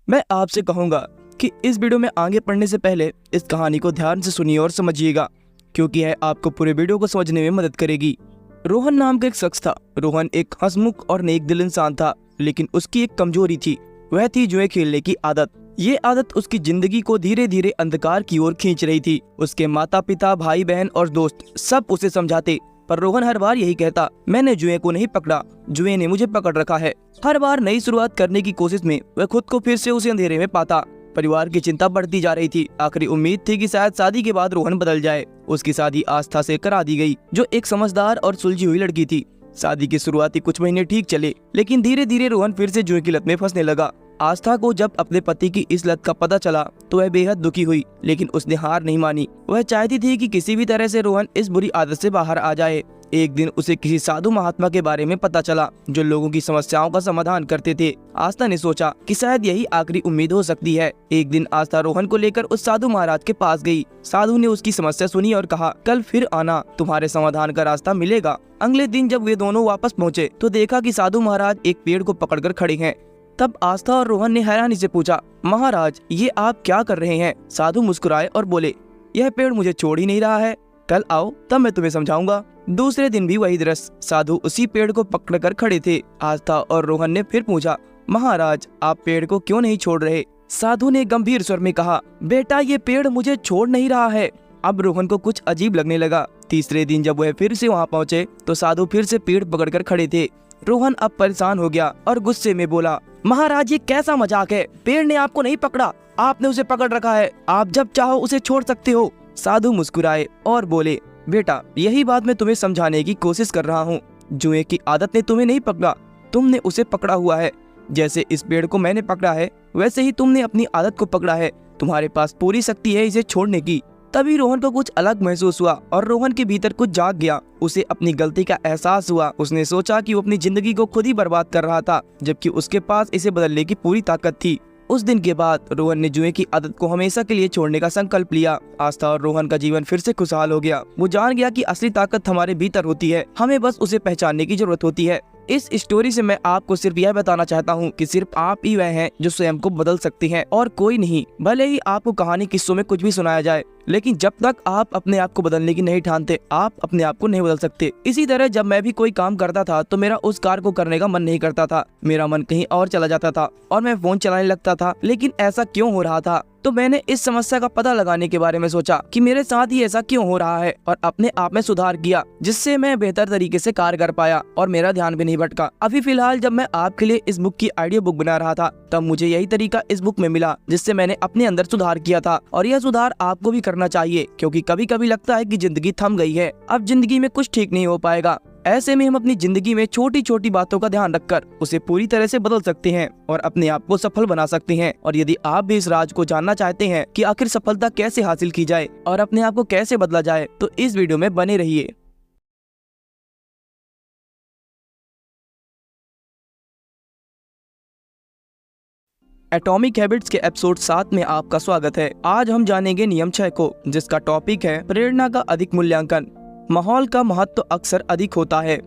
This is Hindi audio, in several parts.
मैं आपसे कहूँगा कि इस वीडियो में आगे पढ़ने से पहले इस कहानी को ध्यान से सुनिए और समझिएगा, क्योंकि यह आपको पूरे वीडियो को समझने में मदद करेगी। रोहन नाम का एक शख्स था। रोहन एक हंसमुख और नेक दिल इंसान था, लेकिन उसकी एक कमजोरी थी। वह थी जुए खेलने की आदत। ये आदत उसकी जिंदगी को धीरे धीरे अंधकार की ओर खींच रही थी। उसके माता पिता, भाई बहन और दोस्त सब उसे समझाते, पर रोहन हर बार यही कहता, मैंने जुए को नहीं पकड़ा, जुए ने मुझे पकड़ रखा है। हर बार नई शुरुआत करने की कोशिश में वह खुद को फिर से उसे अंधेरे में पाता। परिवार की चिंता बढ़ती जा रही थी। आखिरी उम्मीद थी कि शायद शादी के बाद रोहन बदल जाए। उसकी शादी आस्था से करा दी गई, जो एक समझदार और सुलझी हुई लड़की थी। शादी के शुरुआती कुछ महीने ठीक चले, लेकिन धीरे धीरे रोहन फिर से जुए की लत में फंसने लगा। आस्था को जब अपने पति की इस लत का पता चला तो वह बेहद दुखी हुई, लेकिन उसने हार नहीं मानी। वह चाहती थी कि किसी भी तरह से रोहन इस बुरी आदत से बाहर आ जाए। एक दिन उसे किसी साधु महात्मा के बारे में पता चला, जो लोगों की समस्याओं का समाधान करते थे। आस्था ने सोचा कि शायद यही आखिरी उम्मीद हो सकती है। एक दिन आस्था रोहन को लेकर उस साधु महाराज के पास गई। साधु ने उसकी समस्या सुनी और कहा, कल फिर आना, तुम्हारे समाधान का रास्ता मिलेगा। अगले दिन जब वे दोनों वापस पहुँचे तो देखा कि साधु महाराज एक पेड़ को पकड़कर खड़े हैं। तब आस्था और रोहन ने हैरानी से पूछा, महाराज ये आप क्या कर रहे हैं? साधु मुस्कुराए और बोले, यह पेड़ मुझे छोड़ ही नहीं रहा है, कल आओ तब मैं तुम्हें समझाऊंगा। दूसरे दिन भी वही दृश्य, साधु उसी पेड़ को पकड़कर खड़े थे। आस्था और रोहन ने फिर पूछा, महाराज आप पेड़ को क्यों नहीं छोड़ रहे? साधु ने गंभीर स्वर में कहा, बेटा ये पेड़ मुझे छोड़ नहीं रहा है। अब रोहन को कुछ अजीब लगने लगा। तीसरे दिन जब वह फिर से वहाँ पहुँचे तो साधु फिर से पेड़ पकड़कर खड़े थे। रोहन अब परेशान हो गया और गुस्से में बोला, महाराज ये कैसा मजाक है? पेड़ ने आपको नहीं पकड़ा, आपने उसे पकड़ रखा है, आप जब चाहो उसे छोड़ सकते हो। साधु मुस्कुराए और बोले, बेटा यही बात मैं तुम्हें समझाने की कोशिश कर रहा हूँ। जुए की आदत ने तुम्हें नहीं पकड़ा, तुमने उसे पकड़ा हुआ है। जैसे इस पेड़ को मैंने पकड़ा है, वैसे ही तुमने अपनी आदत को पकड़ा है। तुम्हारे पास पूरी शक्ति है इसे छोड़ने की। तभी रोहन को कुछ अलग महसूस हुआ और रोहन के भीतर कुछ जाग गया। उसे अपनी गलती का एहसास हुआ। उसने सोचा कि वो अपनी जिंदगी को खुद ही बर्बाद कर रहा था, जबकि उसके पास इसे बदलने की पूरी ताकत थी। उस दिन के बाद रोहन ने जुए की आदत को हमेशा के लिए छोड़ने का संकल्प लिया। आस्था और रोहन का जीवन फिर से खुशहाल हो गया। वो जान गया कि असली ताकत हमारे भीतर होती है, हमें बस उसे पहचानने की जरूरत होती है। इस स्टोरी से मैं आपको सिर्फ यह बताना चाहता हूँ कि सिर्फ आप ही वह हैं जो स्वयं को बदल सकते हैं और कोई नहीं। भले ही आपको कहानी किस्सों में कुछ भी सुनाया जाए, लेकिन जब तक आप अपने आप को बदलने की नहीं ठानते, आप अपने आप को नहीं बदल सकते। इसी तरह जब मैं भी कोई काम करता था तो मेरा उस कार्य को करने का मन नहीं करता था। मेरा मन कहीं और चला जाता था और मैं फोन चलाने लगता था। लेकिन ऐसा क्यों हो रहा था? तो मैंने इस समस्या का पता लगाने के बारे में सोचा कि मेरे साथ ही ऐसा क्यों हो रहा है, और अपने आप में सुधार किया, जिससे मैं बेहतर तरीके से कार्य कर पाया और मेरा ध्यान भी नहीं भटका। अभी फिलहाल जब मैं आपके लिए इस बुक की ऑडियो बुक बना रहा था, तब मुझे यही तरीका इस बुक में मिला, जिससे मैंने अपने अंदर सुधार किया था। और यह सुधार आपको भी करना चाहिए, क्योंकि कभी कभी लगता है कि जिंदगी थम गई है, अब जिंदगी में कुछ ठीक नहीं हो पाएगा। ऐसे में हम अपनी जिंदगी में छोटी छोटी बातों का ध्यान रखकर उसे पूरी तरह से बदल सकते हैं और अपने आप को सफल बना सकते हैं। और यदि आप भी इस राज को जानना चाहते हैं कि आखिर सफलता कैसे हासिल की जाए और अपने आप को कैसे बदला जाए, तो इस वीडियो में बने रहिए। एटॉमिक हैबिट्स के एपिसोड 7 में आपका स्वागत है। आज हम जानेंगे नियम 6 को, जिसका टॉपिक है प्रेरणा का अधिक मूल्यांकन। माहौल का महत्व अक्सर अधिक होता है।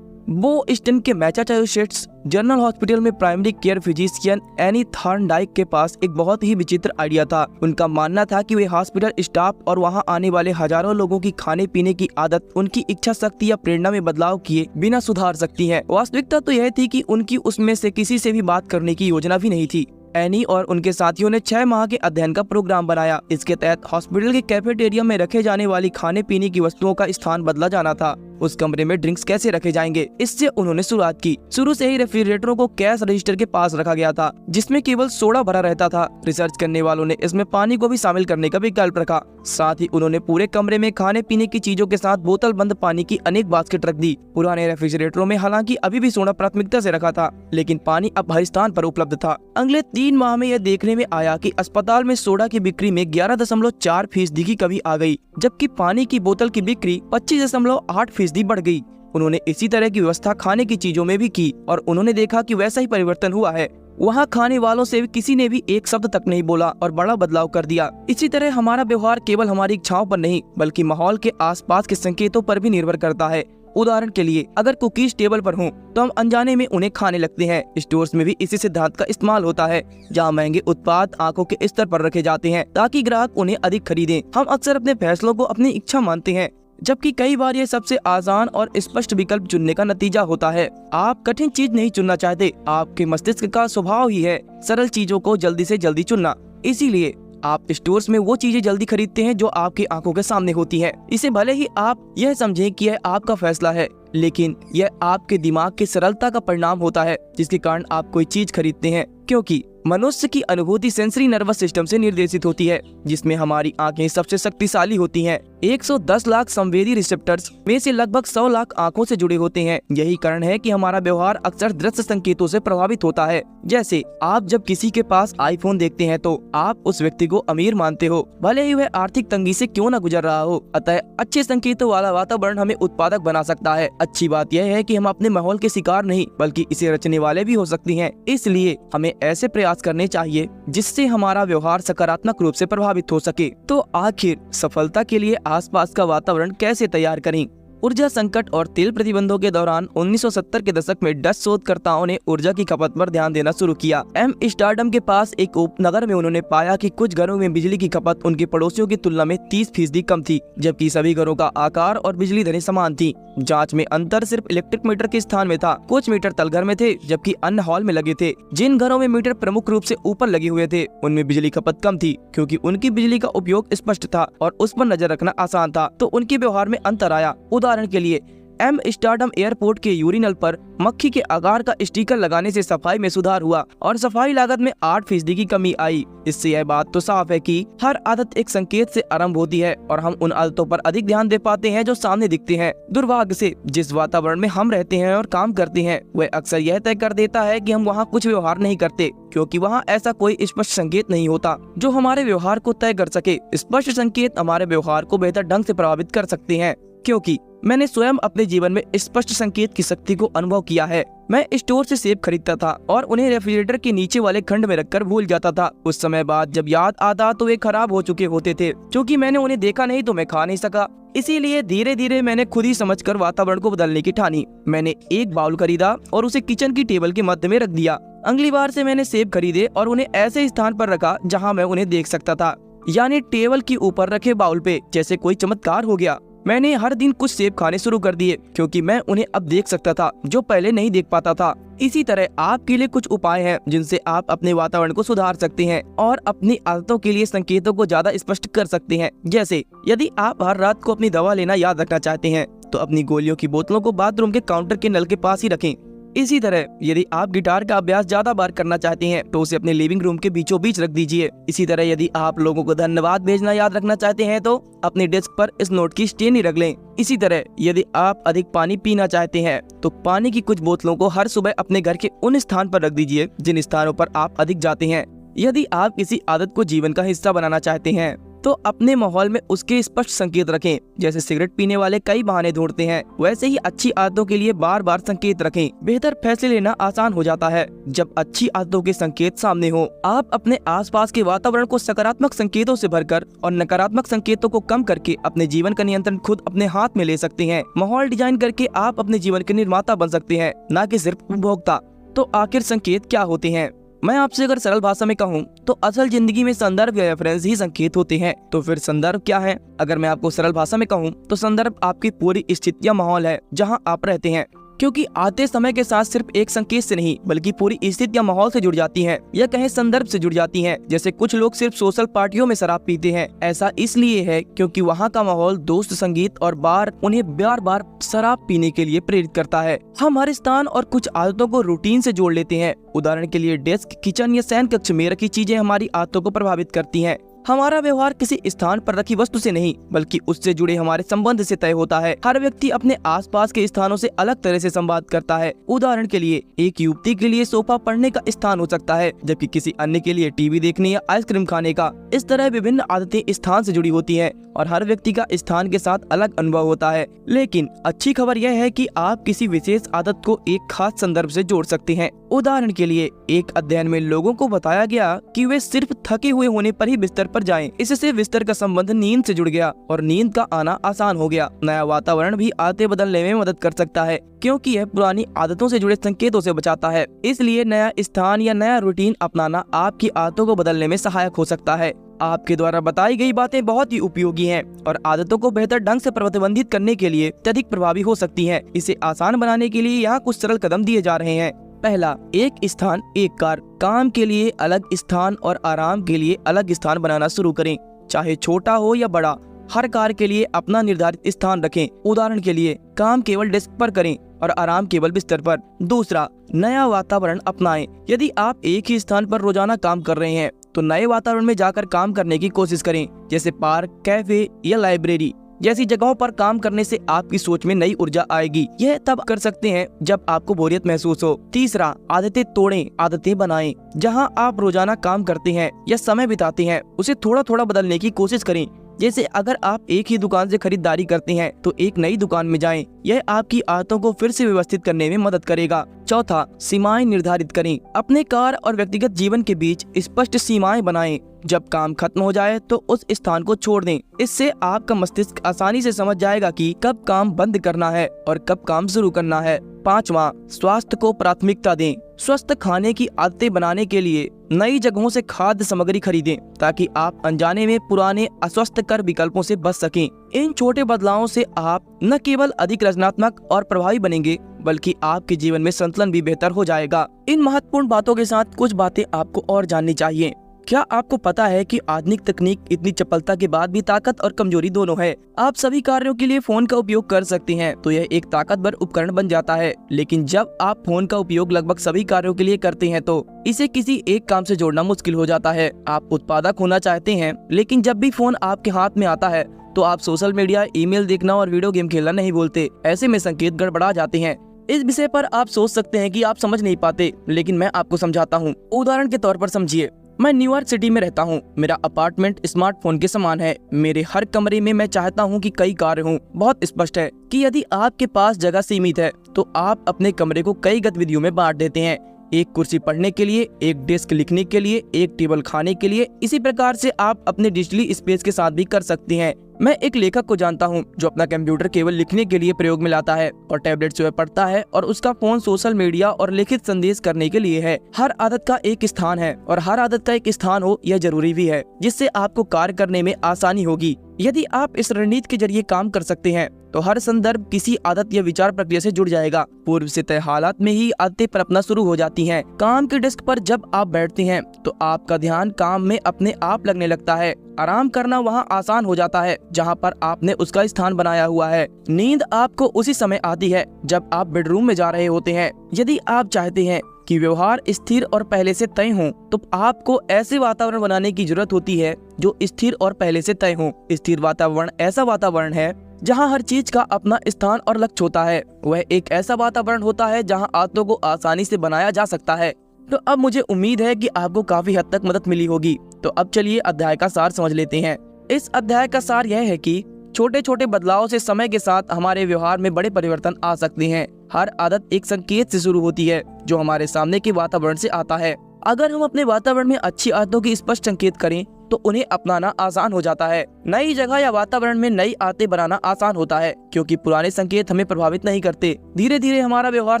बोस्टन के मैसाचुसेट्स जनरल हॉस्पिटल में primary care physician any Thorndike के पास एक बहुत ही विचित्र आइडिया था। उनका मानना था कि वे हॉस्पिटल स्टाफ और वहां आने वाले हजारों लोगों की खाने पीने की आदत उनकी इच्छा शक्ति या प्रेरणा में बदलाव किए बिना सुधार सकती है। वास्तविकता तो यह थी कि उनकी उसमें से किसी से भी बात करने की योजना भी नहीं थी। एनी और उनके साथियों ने 6 माह के अध्ययन का प्रोग्राम बनाया। इसके तहत हॉस्पिटल के कैफेटेरिया में रखे जाने वाली खाने पीने की वस्तुओं का स्थान बदला जाना था। उस कमरे में ड्रिंक्स कैसे रखे जाएंगे, इससे उन्होंने शुरुआत की। शुरू से ही रेफ्रिजरेटरों को कैश रजिस्टर के पास रखा गया था, जिसमें केवल सोडा भरा रहता था। रिसर्च करने वालों ने इसमें पानी को भी शामिल करने का विकल्प रखा। साथ ही उन्होंने पूरे कमरे में खाने पीने की चीजों के साथ बोतल बंद पानी की अनेक बास्केट रख दी। पुराने रेफ्रिजरेटरों में हालांकि अभी भी सोडा प्राथमिकता से रखा था, लेकिन पानी अब हर स्थान पर उपलब्ध था। अगले 3 माह में यह देखने में आया कि अस्पताल में सोडा की बिक्री में 11.4% की कमी आ गई, जबकि पानी की बोतल की बिक्री 25.8% बढ़ गई। उन्होंने इसी तरह की व्यवस्था खाने की चीजों में भी की और उन्होंने देखा कि वैसा ही परिवर्तन हुआ है। वहाँ खाने वालों से किसी ने भी एक शब्द तक नहीं बोला और बड़ा बदलाव कर दिया। इसी तरह हमारा व्यवहार केवल हमारी इच्छाओं पर नहीं, बल्कि माहौल के आसपास के संकेतों पर भी निर्भर करता है। उदाहरण के लिए अगर कुकीज टेबल पर हों तो हम अनजाने में उन्हें खाने लगते हैं। स्टोर्स में भी इसी सिद्धांत का इस्तेमाल होता है, जहां महंगे उत्पाद आंखों के स्तर पर रखे जाते हैं ताकि ग्राहक उन्हें अधिक खरीदें। हम अक्सर अपने फैसलों को अपनी इच्छा मानते हैं, जबकि कई बार ये सबसे आसान और स्पष्ट विकल्प चुनने का नतीजा होता है। आप कठिन चीज नहीं चुनना चाहते, आपके मस्तिष्क का स्वभाव ही है सरल चीजों को जल्दी से जल्दी चुनना। इसीलिए आप स्टोर्स में वो चीजें जल्दी खरीदते हैं जो आपकी आंखों के सामने होती है। इसे भले ही आप यह समझें कि यह आपका फैसला है, लेकिन यह आपके दिमाग की सरलता का परिणाम होता है जिसके कारण आप कोई चीज खरीदते हैं। क्योंकि मनुष्य की अनुभूति सेंसरी नर्वस सिस्टम से निर्देशित होती है, जिसमें हमारी आंखें सबसे शक्तिशाली होती हैं। 110 लाख संवेदी रिसेप्टर्स में से लगभग 100 लाख आंखों से जुड़े होते हैं। यही कारण है कि हमारा व्यवहार अक्सर दृश्य संकेतों से प्रभावित होता है। जैसे आप जब किसी के पास आईफोन देखते हैं तो आप उस व्यक्ति को अमीर मानते हो, भले ही वह आर्थिक तंगी से क्यों न गुजर रहा हो। अतः अच्छे संकेतों वाला वातावरण हमें उत्पादक बना सकता है। अच्छी बात यह है कि हम अपने माहौल के शिकार नहीं बल्कि इसे रचने वाले भी हो सकती हैं। इसलिए हमें ऐसे प्रयास करने चाहिए जिससे हमारा व्यवहार सकारात्मक रूप से प्रभावित हो सके। तो आखिर सफलता के लिए आसपास का वातावरण कैसे तैयार करें? ऊर्जा संकट और तेल प्रतिबंधों के दौरान 1970 के दशक में डच शोधकर्ताओं ने ऊर्जा की खपत पर ध्यान देना शुरू किया। एम्स्टर्डम के पास एक उपनगर में उन्होंने पाया कि कुछ घरों में बिजली की खपत उनके पड़ोसियों की तुलना में 30% कम थी, जबकि सभी घरों का आकार और बिजली दरें समान थी। जांच में अंतर सिर्फ इलेक्ट्रिक मीटर के स्थान में था। कुछ मीटर तलघर में थे जबकि अन्य हॉल में लगे थे। जिन घरों में मीटर प्रमुख रूप से ऊपर लगे हुए थे उनमें बिजली खपत कम थी, क्योंकि उनकी बिजली का उपयोग स्पष्ट था और उस पर नजर रखना आसान था, तो उनके व्यवहार में अंतर आया। उदाहरण के लिए एम्स्टर्डम एयरपोर्ट के यूरिनल पर मक्खी के आकार का स्टिकर लगाने से सफाई में सुधार हुआ और सफाई लागत में 8% की कमी आई। इससे यह बात तो साफ है कि हर आदत एक संकेत से आरंभ होती है और हम उन आदतों पर अधिक ध्यान दे पाते हैं जो सामने दिखते हैं। दुर्भाग्य से जिस वातावरण में हम रहते हैं और काम करते हैं वह अक्सर यह तय कर देता है कि हम वहाँ कुछ व्यवहार नहीं करते, क्योंकि वहाँ ऐसा कोई स्पष्ट संकेत नहीं होता जो हमारे व्यवहार को तय कर सके। स्पष्ट संकेत हमारे व्यवहार को बेहतर ढंग से प्रभावित कर सकते हैं, क्योंकि मैंने स्वयं अपने जीवन में स्पष्ट संकेत की शक्ति को अनुभव किया है। मैं स्टोर से सेब खरीदता था और उन्हें रेफ्रिजरेटर के नीचे वाले खंड में रखकर भूल जाता था। कुछ समय बाद जब याद आता तो वे खराब हो चुके होते थे। क्योंकि मैंने उन्हें देखा नहीं तो मैं खा नहीं सका। इसीलिए धीरे धीरे मैंने खुद ही समझकर वातावरण को बदलने की ठानी। मैंने एक बाउल खरीदा और उसे किचन की टेबल के मध्य में रख दिया। अगली बार से मैंने सेब खरीदे और उन्हें ऐसे स्थान पर रखा जहाँ मैं उन्हें देख सकता था, यानी टेबल के ऊपर रखे बाउल पे। जैसे कोई चमत्कार हो गया। मैंने हर दिन कुछ सेब खाने शुरू कर दिए, क्योंकि मैं उन्हें अब देख सकता था जो पहले नहीं देख पाता था। इसी तरह आपके लिए कुछ उपाय हैं जिनसे आप अपने वातावरण को सुधार सकते हैं और अपनी आदतों के लिए संकेतों को ज्यादा स्पष्ट कर सकते हैं। जैसे यदि आप हर रात को अपनी दवा लेना याद रखना चाहते हैं तो अपनी गोलियों की बोतलों को बाथरूम के काउंटर के नल के पास ही रखें। इसी तरह यदि आप गिटार का अभ्यास ज्यादा बार करना चाहते हैं तो उसे अपने लिविंग रूम के बीचों बीच रख दीजिए। इसी तरह यदि आप लोगों को धन्यवाद भेजना याद रखना चाहते हैं तो अपने डेस्क पर इस नोट की स्टेनी रख लें। इसी तरह यदि आप अधिक पानी पीना चाहते हैं तो पानी की कुछ बोतलों को हर सुबह अपने घर के उन स्थान पर रख दीजिए जिन स्थानों पर आप अधिक जाते हैं। यदि आप किसी आदत को जीवन का हिस्सा बनाना चाहते हैं तो अपने माहौल में उसके स्पष्ट संकेत रखें। जैसे सिगरेट पीने वाले कई बहाने ढूंढते हैं, वैसे ही अच्छी आदतों के लिए बार बार संकेत रखें। बेहतर फैसले लेना आसान हो जाता है जब अच्छी आदतों के संकेत सामने हो। आप अपने आसपास के वातावरण को सकारात्मक संकेतों से भरकर और नकारात्मक संकेतों को कम करके अपने जीवन का नियंत्रण खुद अपने हाथ में ले सकते हैं। माहौल डिजाइन करके आप अपने जीवन के निर्माता बन सकते हैं, न कि सिर्फ उपभोक्ता। तो आखिर संकेत क्या होते हैं? मैं आपसे अगर सरल भाषा में कहूँ तो असल जिंदगी में संदर्भ या रेफरेंस ही संकेत होते हैं। तो फिर संदर्भ क्या है? अगर मैं आपको सरल भाषा में कहूँ तो संदर्भ आपकी पूरी स्थिति या माहौल है जहाँ आप रहते हैं, क्योंकि आते समय के साथ सिर्फ एक संकेत से नहीं बल्कि पूरी स्थिति या माहौल से जुड़ जाती हैं, या कहें संदर्भ से जुड़ जाती हैं। जैसे कुछ लोग सिर्फ सोशल पार्टियों में शराब पीते हैं। ऐसा इसलिए है क्योंकि वहाँ का माहौल, दोस्त, संगीत और बार उन्हें बार बार शराब पीने के लिए प्रेरित करता है। हम हर स्थान और कुछ आदतों को रूटीन से जोड़ लेते हैं। उदाहरण के लिए डेस्क, किचन या शयन कक्ष में रखी चीजें हमारी आदतों को प्रभावित करती हैं। हमारा व्यवहार किसी स्थान पर रखी वस्तु से नहीं बल्कि उससे जुड़े हमारे संबंध से तय होता है। हर व्यक्ति अपने आसपास के स्थानों से अलग तरह से संवाद करता है। उदाहरण के लिए एक युवती के लिए सोफा पढ़ने का स्थान हो सकता है, जबकि किसी अन्य के लिए टीवी देखने या आइसक्रीम खाने का। इस तरह विभिन्न आदतें स्थान से जुड़ी होती हैं और हर व्यक्ति का स्थान के साथ अलग अनुभव होता है। लेकिन अच्छी खबर यह है कि आप किसी विशेष आदत को एक खास संदर्भ से जोड़ सकते हैं। उदाहरण के लिए एक अध्ययन में लोगों को बताया गया कि वे सिर्फ थके हुए होने पर ही बिस्तर पर जाएं। इससे बिस्तर का संबंध नींद से जुड़ गया और नींद का आना आसान हो गया। नया वातावरण भी आदतें बदलने में मदद कर सकता है, क्योंकि यह पुरानी आदतों से जुड़े संकेतों से बचाता है। इसलिए नया स्थान या नया रूटीन अपनाना आपकी आदतों को बदलने में सहायक हो सकता है। आपके द्वारा बताई गई बातें बहुत ही उपयोगी हैं और आदतों को बेहतर ढंग से प्रतिबंधित करने के लिए अत्यधिक प्रभावी हो सकती हैं। इसे आसान बनाने के लिए यहाँ कुछ सरल कदम दिए जा रहे हैं। पहला, एक स्थान एक कार। काम के लिए अलग स्थान और आराम के लिए अलग स्थान बनाना शुरू करें, चाहे छोटा हो या बड़ा। हर कार्य के लिए अपना निर्धारित स्थान रखें। उदाहरण के लिए काम केवल डेस्क पर करें और आराम केवल बिस्तर पर। दूसरा, नया वातावरण अपनाएं। यदि आप एक ही स्थान पर रोजाना काम कर रहे हैं तो नए वातावरण में जाकर काम करने की कोशिश करें, जैसे पार्क, कैफे या लाइब्रेरी जैसी जगहों पर काम करने से आपकी सोच में नई ऊर्जा आएगी। यह तब कर सकते हैं जब आपको बोरियत महसूस हो। तीसरा, आदतें तोड़ें, आदतें बनाएं। जहां आप रोजाना काम करते हैं या समय बिताते हैं उसे थोड़ा थोड़ा बदलने की कोशिश करें। जैसे अगर आप एक ही दुकान से खरीदारी करते हैं तो एक नई दुकान में जाएं। यह आपकी आदतों को फिर से व्यवस्थित करने में मदद करेगा। चौथा, सीमाएं निर्धारित करें। अपने कार्य और व्यक्तिगत जीवन के बीच स्पष्ट सीमाएं बनाएं। जब काम खत्म हो जाए तो उस स्थान को छोड़ दें। इससे आपका मस्तिष्क आसानी से समझ जाएगा कि कब काम बंद करना है और कब काम शुरू करना है। पांचवा, स्वास्थ्य को प्राथमिकता दें। स्वस्थ खाने की आदतें बनाने के लिए नई जगहों से खाद्य सामग्री खरीदें, ताकि आप अनजाने में पुराने अस्वस्थकर विकल्पों से बच सकें। इन छोटे बदलावों से आप न केवल अधिक रचनात्मक और प्रभावी बनेंगे, बल्कि आपके जीवन में संतुलन भी बेहतर हो जाएगा। इन महत्वपूर्ण बातों के साथ कुछ बातें आपको और जाननी चाहिए। क्या आपको पता है कि आधुनिक तकनीक इतनी चपलता के बाद भी ताकत और कमजोरी दोनों है। आप सभी कार्यों के लिए फोन का उपयोग कर सकते हैं तो यह एक ताकतवर उपकरण बन जाता है, लेकिन जब आप फोन का उपयोग लगभग सभी कार्यों के लिए करते हैं तो इसे किसी एक काम से जोड़ना मुश्किल हो जाता है। आप उत्पादक होना चाहते हैं, लेकिन जब भी फोन आपके हाथ में आता है तो आप सोशल मीडिया, ईमेल देखना और वीडियो गेम खेलना नहीं भूलते। ऐसे में संकेत गड़बड़ा जाते हैं। इस विषय पर आप सोच सकते हैं कि आप समझ नहीं पाते, लेकिन मैं आपको समझाता हूँ। उदाहरण के तौर पर समझिए, मैं न्यूयॉर्क सिटी में रहता हूँ। मेरा अपार्टमेंट स्मार्टफोन के समान है। मेरे हर कमरे में मैं चाहता हूँ कि कई कार्य हों। बहुत स्पष्ट है कि यदि आपके पास जगह सीमित है तो आप अपने कमरे को कई गतिविधियों में बांट देते हैं। एक कुर्सी पढ़ने के लिए, एक डेस्क लिखने के लिए, एक टेबल खाने के लिए। इसी प्रकार से आप अपने डिजिटली स्पेस के साथ भी कर सकते हैं। मैं एक लेखक को जानता हूँ जो अपना कंप्यूटर केवल लिखने के लिए प्रयोग में लाता है और टैबलेट से वह पढ़ता है, और उसका फोन सोशल मीडिया और लिखित संदेश करने के लिए है। हर आदत का एक स्थान है और हर आदत का एक स्थान हो यह जरूरी भी है, जिससे आपको कार्य करने में आसानी होगी। यदि आप इस रणनीति के जरिए काम कर सकते हैं तो हर संदर्भ किसी आदत या विचार प्रक्रिया से जुड़ जाएगा। पूर्व से तय हालात में ही आदतें पनपना शुरू हो जाती हैं। काम के डेस्क पर जब आप बैठते हैं तो आपका ध्यान काम में अपने आप लगने लगता है। आराम करना वहाँ आसान हो जाता है जहाँ पर आपने उसका स्थान बनाया हुआ है। नींद आपको उसी समय आती है जब आप बेडरूम में जा रहे होते हैं। यदि आप चाहते हैं कि व्यवहार स्थिर और पहले से तय हो तो आपको ऐसे वातावरण बनाने की जरूरत होती है जो स्थिर और पहले से तय हो। स्थिर वातावरण ऐसा वातावरण है जहां हर चीज का अपना स्थान और लक्ष्य होता है। वह एक ऐसा वातावरण होता है जहां आदतों को आसानी से बनाया जा सकता है। तो अब मुझे उम्मीद है कि आपको काफी हद तक मदद मिली होगी। तो अब चलिए अध्याय का सार समझ लेते हैं। इस अध्याय का सार यह है कि छोटे छोटे बदलावों से समय के साथ हमारे व्यवहार में बड़े परिवर्तन आ सकते हैं। हर आदत एक संकेत से शुरू होती है जो हमारे सामने के वातावरण से आता है। अगर हम अपने वातावरण में अच्छी आदतों की स्पष्ट संकेत करें तो उन्हें अपनाना आसान हो जाता है। नई जगह या वातावरण में नई आदतें बनाना आसान होता है, क्योंकि पुराने संकेत हमें प्रभावित नहीं करते। धीरे धीरे हमारा व्यवहार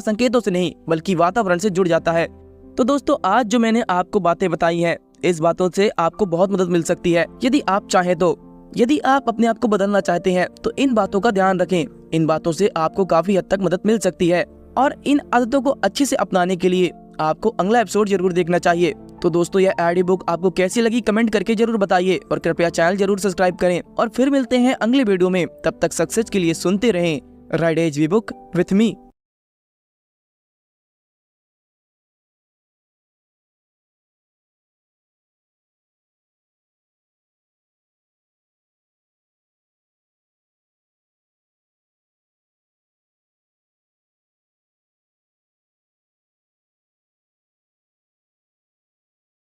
संकेतों से नहीं बल्कि वातावरण से जुड़ जाता है। तो दोस्तों, आज जो मैंने आपको बातें बताई हैं, इस बातों से आपको बहुत मदद मिल सकती है यदि आप चाहें तो। यदि आप अपने आप को बदलना चाहते हैं तो इन बातों का ध्यान रखें। इन बातों से आपको काफी हद तक मदद मिल सकती है, और इन आदतों को अच्छे से अपनाने के लिए आपको अगला एपिसोड जरूर देखना चाहिए। तो दोस्तों, यह ऑडियो बुक आपको कैसी लगी कमेंट करके जरूर बताइए, और कृपया चैनल जरूर सब्सक्राइब करें। और फिर मिलते हैं अगले वीडियो में। तब तक सक्सेस के लिए सुनते रहें right as we book with me.